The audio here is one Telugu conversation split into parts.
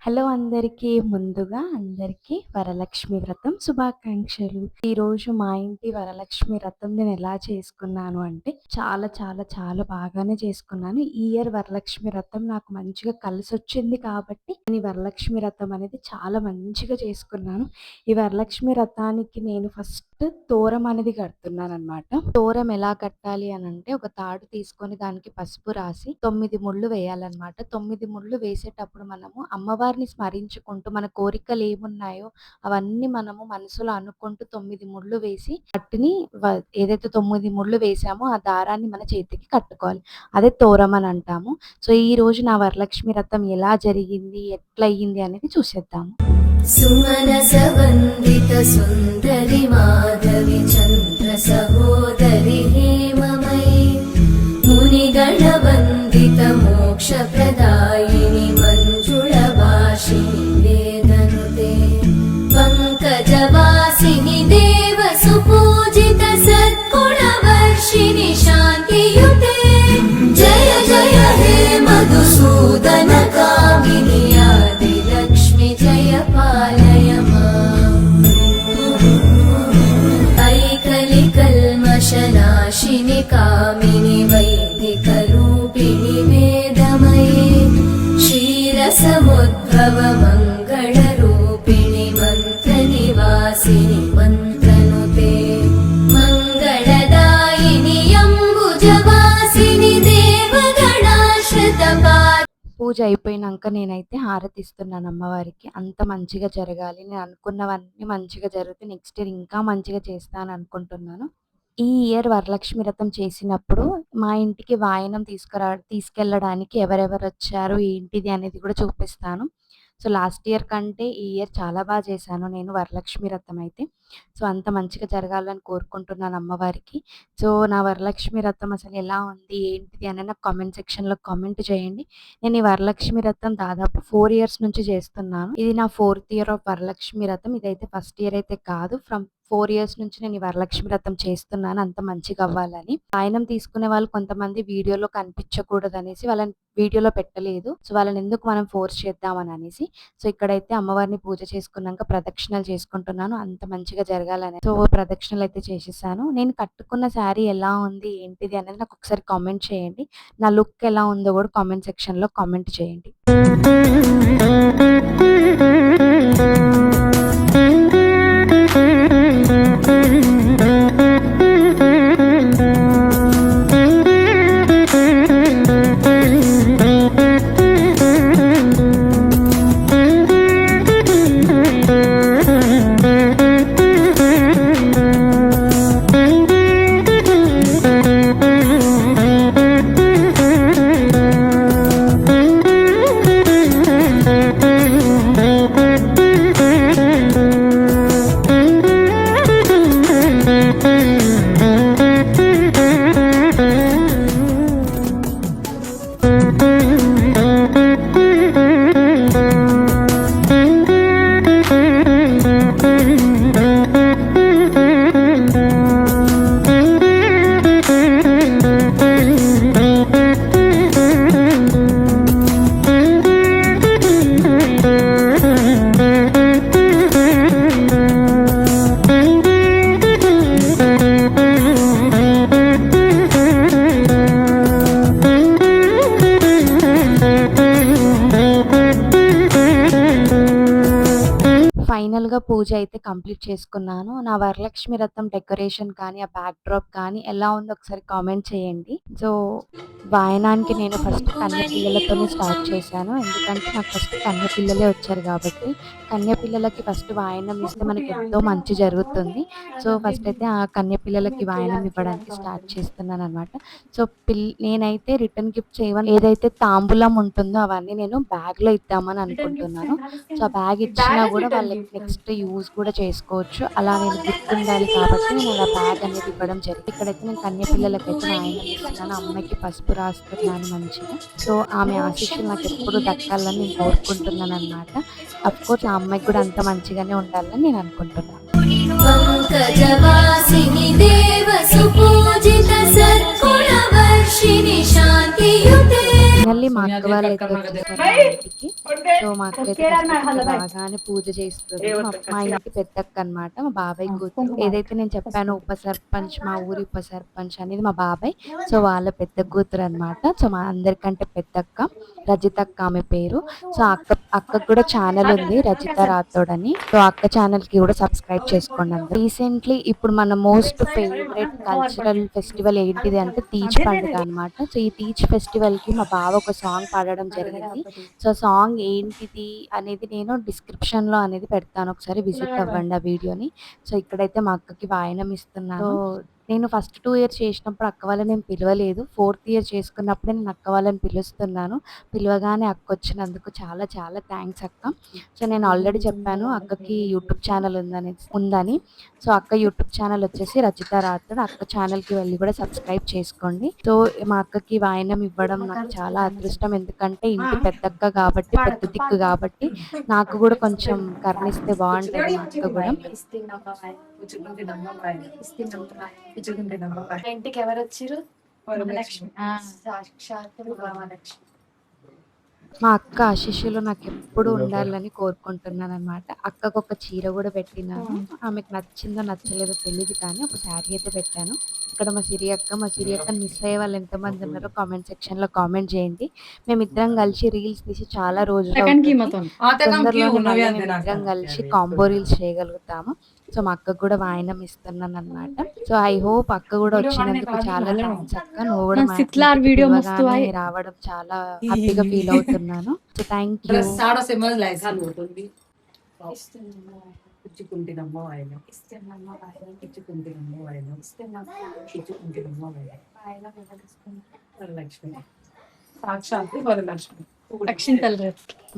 హలో అందరికీ. ముందుగా అందరికీ వరలక్ష్మి వ్రతం శుభాకాంక్షలు. ఈరోజు మా ఇంటి వరలక్ష్మి వ్రతం నేను ఎలా చేసుకున్నాను అంటే చాలా చాలా చాలా బాగానే చేసుకున్నాను. ఈ ఇయర్ వరలక్ష్మి వ్రతం నాకు మంచిగా కలిసొచ్చింది కాబట్టి నేను ఈ వరలక్ష్మి వ్రతం అనేది చాలా మంచిగా చేసుకున్నాను. ఈ వరలక్ష్మి వ్రతానికి నేను ఫస్ట్ తోరం అనేది కడుతున్నానన్నమాట. తోరం ఎలా కట్టాలి అని అంటే ఒక తాడు తీసుకొని దానికి పసుపు రాసి 9 ముళ్ళు వేయాలన్నమాట. 9 ముళ్ళు వేసేటప్పుడు మనము అమ్మవారిని స్మరించుకుంటూ మన కోరికలు ఏమున్నాయో అవన్నీ మనము మనసులో అనుకుంటూ 9 ముళ్ళు వేసి వాటిని ఏదైతే 9 ముళ్ళు వేసామో ఆ దారాన్ని మన చేతికి కట్టుకోవాలి. అదే తోరం అని అంటాము. సో ఈ రోజు నా వరలక్ష్మి వ్రతం ఎలా జరిగింది, ఎట్లా అయ్యింది అనేది చూసేద్దాము. सुमनसवन्दित सुन्दरि माधवि चन्द्र सहोदरि हेममयि मुनिगणवन्दित मोक्षप्रदायिनि मञ्जुळभाषिणि वेदनुते पङ्कजवासिनि देवसुपूजित सद्गुणवर्षिणि शान्तियुते जय जय हे मधुसूदन कामिनि आदिलक्ष्मि जय पालय माम् ऐकलिकल्मषनाशिनि कामिनि वैदिकरूपिणि वेदमये क्षीरसमुद्भव मङ्गलरूपिणि मन्त्रनिवासिनि मन्त्रनुते मङ्गलदायिनि अम्बुजवासिनि देवगणाश्रितपा పూజ అయిపోయినాక నేనైతే హారతి ఇస్తున్నాను అమ్మవారికి. అంత మంచిగా జరగాలి, నేను అనుకున్నవన్నీ మంచిగా జరిగితే నెక్స్ట్ ఇయర్ ఇంకా మంచిగా చేస్తాను అనుకుంటున్నాను. ఈ ఇయర్ వరలక్ష్మి వ్రతం చేసినప్పుడు మా ఇంటికి వాయనం తీసుకెళ్ళడానికి ఎవరెవరు వచ్చారు ఏంటిది అనేది కూడా చూపిస్తాను. సో లాస్ట్ ఇయర్ కంటే ఈ ఇయర్ చాలా బాగా చేశాను నేను వరలక్ష్మి వ్రతం అయితే. సో అంత మంచిగా జరగాలని కోరుకుంటున్నాను అమ్మవారికి. సో నా వరలక్ష్మి వ్రతం అసలు ఎలా ఉంది ఏంటిది అని నాకు కామెంట్ సెక్షన్లో కామెంట్ చేయండి. నేను ఈ వరలక్ష్మి వ్రతం దాదాపు 4 ఇయర్స్ నుంచి చేస్తున్నాను. ఇది నా 4th ఇయర్ ఆఫ్ వరలక్ష్మి వ్రతం. ఇదైతే ఫస్ట్ ఇయర్ అయితే కాదు. ఫ్రమ్ 4 ఇయర్స్ నుంచి నేను ఈ వరలక్ష్మి వ్రతం చేస్తున్నాను అంత మంచిగా అవ్వాలని. వాయనం తీసుకునే వాళ్ళు కొంతమంది వీడియోలో కనిపించకూడదు అనేసి వాళ్ళని వీడియోలో పెట్టలేదు. సో వాళ్ళని ఎందుకు మనం ఫోర్స్ చేద్దామని అనేసి. సో ఇక్కడైతే అమ్మవారిని పూజ చేసుకున్నాక ప్రదక్షిణలు చేసుకుంటున్నాను అంత మంచిగా జరగాలని. సో ప్రదక్షిణలు అయితే చేసేసాను. నేను కట్టుకున్న శారీ ఎలా ఉంది ఏంటిది అనేది నాకు ఒకసారి కామెంట్ చేయండి. నా లుక్ ఎలా ఉందో కూడా కామెంట్ సెక్షన్లో కామెంట్ చేయండి. ఫైనల్‌గా పూజ అయితే కంప్లీట్ చేసుకున్నాను. నా వరలక్ష్మి వ్రతం డెకరేషన్ కానీ, ఆ బ్యాక్ డ్రాప్ కానీ ఎలా ఉందో ఒకసారి కామెంట్ చేయండి. సో వాయనానికి నేను ఫస్ట్ కన్య పిల్లలతోనే స్టార్ట్ చేశాను. ఎందుకంటే నాకు ఫస్ట్ కన్య పిల్లలే వచ్చారు కాబట్టి కన్య పిల్లలకి ఫస్ట్ వాయనం ఇస్తే మనకి ఎంతో మంచి జరుగుతుంది. సో ఫస్ట్ అయితే ఆ కన్య పిల్లలకి వాయనం ఇవ్వడానికి స్టార్ట్ చేస్తున్నాను అనమాట. సో నేనైతే రిటర్న్ గిఫ్ట్స్ ఏదైతే తాంబూలం ఉంటుందో అవన్నీ నేను బ్యాగ్లో ఇద్దామని అనుకుంటున్నాను. సో ఆ బ్యాగ్ ఇచ్చినా కూడా వాళ్ళకి నెక్స్ట్ యూజ్ కూడా చేసుకోవచ్చు. అలా నేను గుర్తుండాలి కాబట్టి నేను అలా బ్యాగ్ అనేది ఇవ్వడం జరిగింది. ఇక్కడైతే నేను కన్య పిల్లలకైతే వాయనం ఇస్తున్నాను. అమ్మాయికి పసుపు రాస్తున్నాను మంచిగా. సో ఆమె ఆశీస్సులు నాకు ఎప్పుడు దక్కాలని నేను కోరుకుంటున్నాను అనమాట. అఫ్కోర్స్ ఆ అమ్మాయికి కూడా అంత మంచిగానే ఉండాలని నేను అనుకుంటున్నాను. పంకజవాసిని దేవ సుపూజిత సద్గుణవర్షిణి శాంతియుతే ఫైనల్లీ మా అక్క వాళ్ళైతే వచ్చేసారు మా ఇంటికి. సో, మా అక్కయితే ఫస్ట్ ఇక్కడ రాగానే పూజ చేస్తది. మా ఇంటి పెద్దక్క అనమాట. మా బాబాయ్ కూతురు. ఏదైతే నేను చెప్పానో ఉప సర్పంచ్, మా ఊరి ఉప సర్పంచ్ అనేది మా బాబాయ్. సో, వాళ్ళ పెద్ద కూతురు అనమాట. సో, మా అందరికంటే పెద్దక్క. రజితక్క ఆమె పేరు. సో, అక్కకి కూడా ఛానల్ ఉంది, రజిత రాథోడ్ అని. సో, అక్క ఛానల్‌కి కూడా సబ్స్క్రైబ్ చేసుకోండి అందరూ. రీసెంట్‌లీ ఇప్పుడు మన మోస్ట్ ఫేవరెట్ కల్చరల్ ఫెస్టివల్ ఏంటిది అంటే తీజ్ పండుగ అనమాట. సో, ఈ తీజ్ ఫెస్టివల్‌కి మా బావ ఒక సాంగ్ పాడడం జరిగింది. సో, సాంగ్ ఏంటిది అనేది నేను డిస్క్రిప్షన్‌లో అనేది పెడతాను. ఒకసారి విజిట్ అవ్వండి ఆ వీడియోని. సో, ఇక్కడైతే మా అక్కకి వాయనం ఇస్తున్నాను. నేను ఫస్ట్ 2 ఇయర్స్ చేసినప్పుడు అక్క వాళ్ళని నేను పిలవలేదు. 4థ్ ఇయర్ చేసుకున్నప్పుడే నేను అక్క వాళ్ళని పిలుస్తున్నాను. పిలవగానే అక్కొచ్చినందుకు చాలా చాలా థ్యాంక్స్ అక్క. సో, నేను ఆల్రెడీ చెప్పాను అక్కకి యూట్యూబ్ ఛానల్ ఉందని. సో, అక్క యూట్యూబ్ ఛానల్ వచ్చేసి రచిత రాథోడ్. అక్క ఛానల్‌కి వెళ్లి కూడా సబ్స్క్రైబ్ చేసుకోండి. సో, మా అక్కకి వాయనం ఇవ్వడం నాకు చాలా అదృష్టం. ఎందుకంటే ఇంటి పెద్దక్క కాబట్టి, పెద్ద దిక్కు కాబట్టి నాకు కూడా కొంచెం కరుణిస్తే బావుంటది మా అక్క కూడా. ఇంటికి ఎవరు వచ్చిర్రు? వరలక్ష్మి. సాక్షాత్ వరలక్ష్మి. మా అక్క ఆశీస్సులు నాకెప్పుడు ఉండాలని కోరుకుంటున్నాననమాట. అక్కకొక చీర గూడా పెట్టినాను. ఆమెకు నచ్చిందో నచ్చలేదో తెలీదు కానీ ఒక శారీ అయితే పెట్టాను. ఇక్కడ మా సిరి అక్కని మిస్ అయ్యే వాళ్ళు ఎంతమంది ఉన్నారో కామెంట్ సెక్షన్‌లో కామెంట్ చేయండి. మేమిద్దరం కలిసి రీల్స్ తీసి చాలా రోజులవుతుంది. తొందరలోనే మళ్ళీ మేమిద్దరం కలిసి కాంబో రీల్స్ చేయగలుగుతాము. సో, మా అక్కకు కూడా వాయనం ఇస్తున్నాననమాట. సో, ఐ హోప్ అక్క కూడా వచ్చినందుకు చాలా థ్యాంక్స్ అక్క. నువ్వు కూడా మా ఇంటికి పిలవగానే రావడం చాలా హ్యాపీగా ఫీల్ అవుతున్నాను. So, thank you. సాక్షాత్ వరలక్ష్మి. అక్షింతలు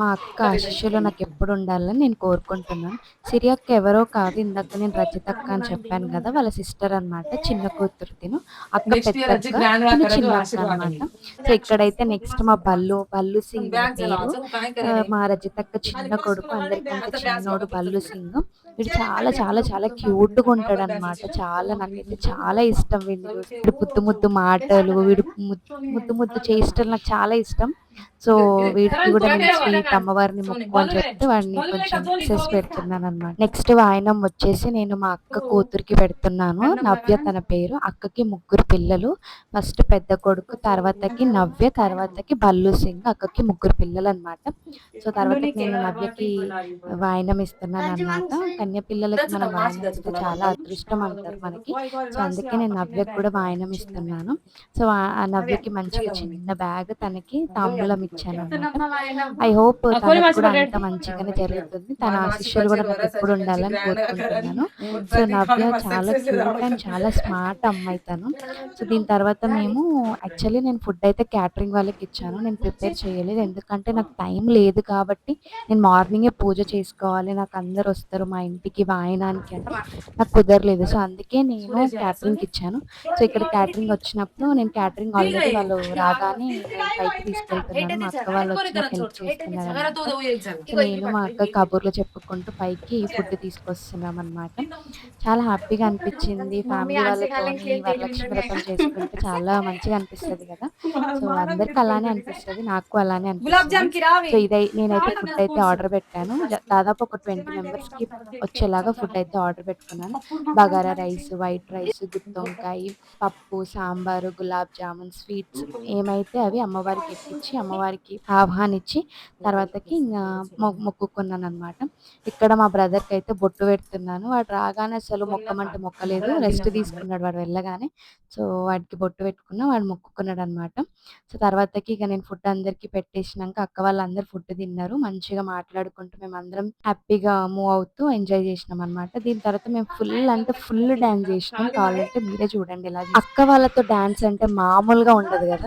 మా అక్క ఆశీస్సులు నాకెప్పుడు ఉండాలని నేను కోరుకుంటున్నాను. సిరి అక్క ఎవరో కాదు, ఇందాక నేను రజిత అక్క అని చెప్పాను కదా, వాళ్ళ సిస్టర్ అనమాట. చిన్న కూతురు తిను. అక్క పెద్దక్క, తిను చిన్న అక్క అనమాట. సో, ఇక్కడైతే నెక్స్ట్ మా బల్లు సింగ్ పేరు. మా రజిత అక్క చిన్న కొడుకు, అందరికంటే చిన్నోడు బల్లు సింగ్. వీడు చాలా చాలా చాలా క్యూట్‌గా ఉంటాడు అనమాట. నాకైతే చాలా ఇష్టం వీడిని చూసి. వీడు ముద్దు ముద్దు మాటలు, వీడు ముద్దు ముద్దు చేష్టలు నాకు చాలా ఇష్టం. సో, వీడికి కూడా నేను స్వీట్ అమ్మవారిని మొక్కు అని చెప్తే వాడిని కొంచెం సక్సెస్ పెడుతున్నాను అనమాట. నెక్స్ట్ వాయనం వచ్చేసి నేను మా అక్క కూతురికి పెడుతున్నాను. నవ్య తన పేరు. అక్కకి 3 పిల్లలు. ఫస్ట్ పెద్ద కొడుకు, తర్వాతకి నవ్య, తర్వాతకి బల్లు సింగ్. అక్కకి 3 పిల్లలు అనమాట. సో, తర్వాతకి నేను నవ్యకి వాయనం ఇస్తున్నాను అనమాట. కన్య పిల్లలకి మనం వాయనం ఇస్తే చాలా అదృష్టం అంటారు మనకి. సో, అందుకే నేను నవ్యకి కూడా వాయనం ఇస్తున్నాను. సో, ఆ నవ్యకి మంచిగా చిన్న బ్యాగ్, తనకి తాంబూలం ఇచ్చాను అనమాట. ఐ హోప్ తనకు కూడా అంత మంచిగానే జరుగుతుంది. తన ఆశీస్సులు కూడా నాకు ఎప్పుడు ఉండాలని కోరుకుంటున్నాను. సో, నవ్య చాలా క్యూట్ అండ్ చాలా స్మార్ట్ అమ్మాయి తను. సో, దీని తర్వాత నేను ఫుడ్ అయితే క్యాటరింగ్ వాళ్ళకి ఇచ్చాను. నేను ప్రిపేర్ చేయలేదు, ఎందుకంటే నాకు టైం లేదు కాబట్టి. నేను మార్నింగే పూజ చేసుకోవాలి, నాకు అందరు వస్తారు మా ఇంటికి వాయనానికి అంటే నాకు కుదరలేదు. సో, అందుకే నేను క్యాటరింగ్కి ఇచ్చాను. సో, ఇక్కడ క్యాటరింగ్ వచ్చినప్పుడు నేను క్యాటరింగ్ ఆల్రెడీ వాళ్ళు రాగానే నేను పైకి తీసుకెళ్తున్నాను. మా అక్క వాళ్ళు వచ్చి నాకు హెల్ప్ చేస్తున్నారు. సో, నేను మా అక్క కబుర్లు చెప్పుకుంటూ పైకి ఫుడ్ తీసుకొస్తున్నాం అనమాట. చాలా హ్యాపీగా అనిపించింది. ఫ్యామిలీ వాళ్ళతోని వరలక్ష్మి వ్రతం చేసుకుంటే చాలా మంచిగా అనిపిస్తుంది కదా. సో, అందరికి అలానే అనిపిస్తుంది, నాకు అలానే అనిపిస్తుంది. సో, నేనైతే ఫుడ్ అయితే ఆర్డర్ పెట్టాను. దాదాపు ఒక 20 మెంబర్స్కి వచ్చేలాగా ఫుడ్ అయితే ఆర్డర్ పెట్టుకున్నాను. బగారా రైస్, వైట్ రైస్, గుత్తి వంకాయ, పప్పు, సాంబారు, గులాబ్ జామున్, స్వీట్స్ ఏమైతే అవి అమ్మవారికి ఎక్కించి అమ్మవారికి ఆహ్వానించి తర్వాతకి ఇంకా మొక్కుకున్నాను అనమాట. ఇక్కడ మా బ్రదర్కి అయితే బొట్టు పెడుతున్నాను. వాడు రాగానే అసలు మొక్కమంటే మొక్కలేదు, రెస్ట్ తీసుకున్నాడు వాడు వెళ్ళగానే. సో, వాడికి బొట్టు పెట్టుకున్నా, వాడు మొక్కుకున్నాడు అనమాట. సో, తర్వాతకి ఇక నేను ఫుడ్ అందరికీ పెట్టేసినాక అక్క వాళ్ళందరూ ఫుడ్ తిన్నారు. మంచిగా మాట్లాడుకుంటూ మేమందరం హ్యాపీగా మూవ్ అవుతూ ఎంజాయ్ చేసినాం అనమాట. దీని తర్వాత మేము ఫుల్ డాన్స్ చేసినాం. కావాలంటే మీరే చూడండి ఎలా అక్క వాళ్ళతో డాన్స్ అంటే మామూలుగా ఉండదు కదా.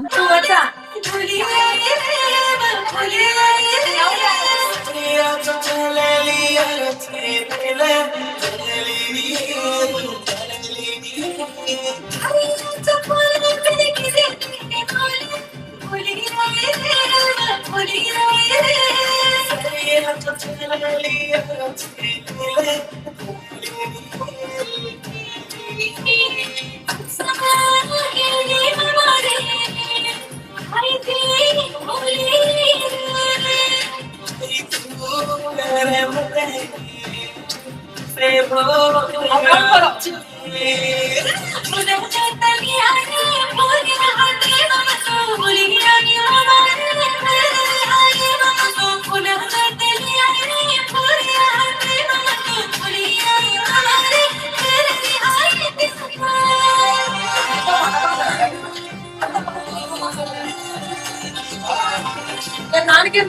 నాన్నకి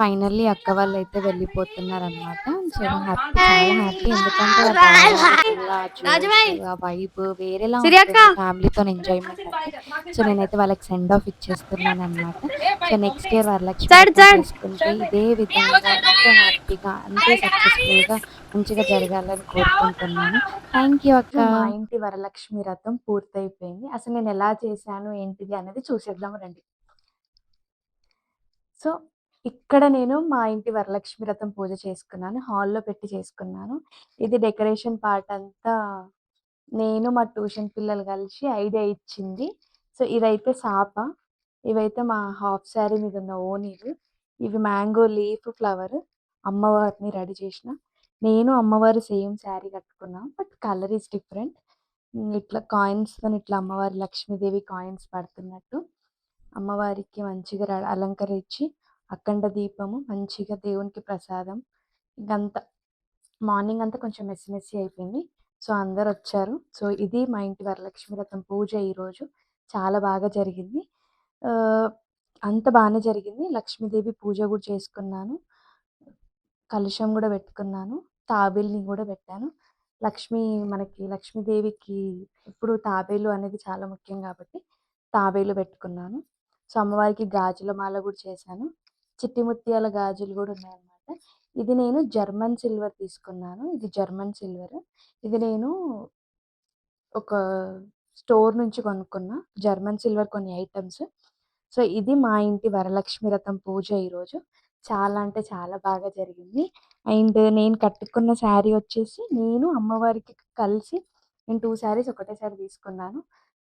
ఫైనల్లీ అక్క వాళ్ళైతే వెళ్ళిపోతున్నారనమాట. సో చాలా హ్యాపీ. ఎందుకంటే ఆ వైబ్ వేరేలా ఉంటుంది ఫ్యామిలీతోని ఎంజాయ్మెంట్ అంటే. సో నేనైతే వాళ్ళకి సెండ్ ఆఫ్ ఇచ్చేస్తున్నాను అనమాట. సో నెక్స్ట్ ఇయర్ వరలక్ష్మి చేసుకుంటే ఇదే విధంగా ఎంతో హ్యాపీగా అంతే సక్సెస్ఫుల్గా మంచిగా జరగాలని కోరుకుంటున్నాను. థ్యాంక్ యూ అక్క. మా ఇంటి వరలక్ష్మి రథం పూర్తయిపోయింది. అసలు నేను ఎలా చేశాను ఏంటిది అనేది చూసేద్దాం రండి. సో ఇక్కడ నేను మా ఇంటి వరలక్ష్మి వ్రతం పూజ చేసుకున్నాను. హాల్‌లో పెట్టి చేసుకున్నాను. ఇది డెకరేషన్ పార్ట్ అంతా నేను మా ట్యూషన్ పిల్లలు కలిసి ఐడియా ఇచ్చింది. సో ఇదైతే సాప. ఇవైతే మా హాఫ్ సారీ మీద ఉన్న ఓణీలు. ఇవి మ్యాంగో లీఫ్ ఫ్లవర్. అమ్మవారిని రెడీ చేసిన. నేను అమ్మవారు సేమ్ సారీ కట్టుకున్నాం. But colour is different. ఇట్లా కాయిన్స్‌తోని ఇట్లా అమ్మవారి లక్ష్మీదేవి కాయిన్స్ పడుతున్నట్టు. అమ్మవారికి మంచిగా అలంకరించి అఖండ దీపము మంచిగా దేవునికి ప్రసాదం ఇంకంతా మార్నింగ్ అంతా కొంచెం మెస్సి అయిపోయింది. సో అందరు వచ్చారు. సో ఇది మా ఇంటి వరలక్ష్మి వ్రతం పూజ ఈరోజు చాలా బాగా జరిగింది. అంత బాగానే జరిగింది. లక్ష్మీదేవి పూజ కూడా చేసుకున్నాను. కలుషం కూడా పెట్టుకున్నాను. తాబేలుని కూడా పెట్టాను. మనకి లక్ష్మీదేవికి ఎప్పుడు తాబేలు అనేది చాలా ముఖ్యం కాబట్టి తాబేలు పెట్టుకున్నాను. సో, అమ్మవారికి గాజుల మాల గూడా చేశాను. చిట్టి ముత్యాల గాజులు గూడా ఉన్నాయన్నమాట. ఇది నేను జర్మన్ సిల్వర్ తీసుకున్నాను. ఇది జర్మన్ సిల్వర్. ఇది నేను ఒక స్టోర్ నుంచి కొనుక్కున్న జర్మన్ సిల్వర్ కొన్ని ఐటెమ్స్. సో, ఇది మా ఇంటి వరలక్ష్మి వ్రతం పూజ ఈరోజు. చాలా అంటే చాలా బాగా జరిగింది. అండ్ నేను కట్టుకున్న శారీ వచ్చేసి నేను అమ్మవారికి కలిసి నేను 2 శారీస్ ఒకటేసారి తీసుకున్నాను.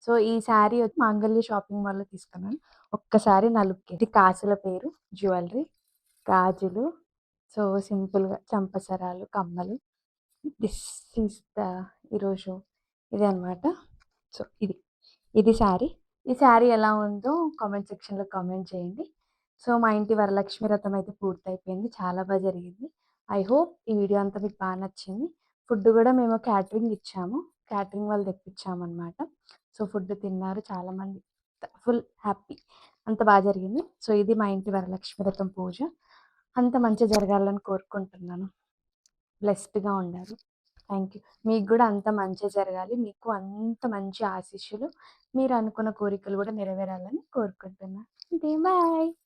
సో, ఈ శారీ వచ్చి మాంగళ్య షాపింగ్ మాల్‌లో తీసుకున్నాను. ఒక్కసారి నలుగుకి ఇది కాసుల పేరు జ్యువెల్లరీ, గాజులు, సో, సింపుల్‌గా చంపసరాలు, కమ్మలు. దిస్ ఈస్ ద ఈరోజు ఇదే అనమాట. సో, ఇది శారీ. ఈ శారీ ఎలా ఉందో కామెంట్ సెక్షన్‌లో కామెంట్ చేయండి. సో, మా ఇంటి వరలక్ష్మి వ్రతం అయితే పూర్తయిపోయింది. చాలా జరిగింది. ఐ హోప్ ఈ వీడియో అంతా మీకు నచ్చింది. ఫుడ్ గూడా మేము క్యాటరింగ్ ఇచ్చాము. క్యాటరింగ్ వాళ్ళు తెప్పించామనమాట. సో, ఫుడ్ తిన్నారు చాలామంది. Full happy. అంత జరిగింది. సో, ఇది మా ఇంటి వరలక్ష్మి వ్రతం పూజ. అంత మంచిగా జరగాలని కోరుకుంటున్నాను. బ్లెస్డ్‌గా ఉండాలి. Thank you. మీకు గూడా అంత మంచే జరగాలి. మీకు అంత మంచి ఆశీస్సులు, మీరు అనుకున్న కోరికలు గూడా నెరవేరాలని కోరుకుంటున్నా. అంతే. బాయ్.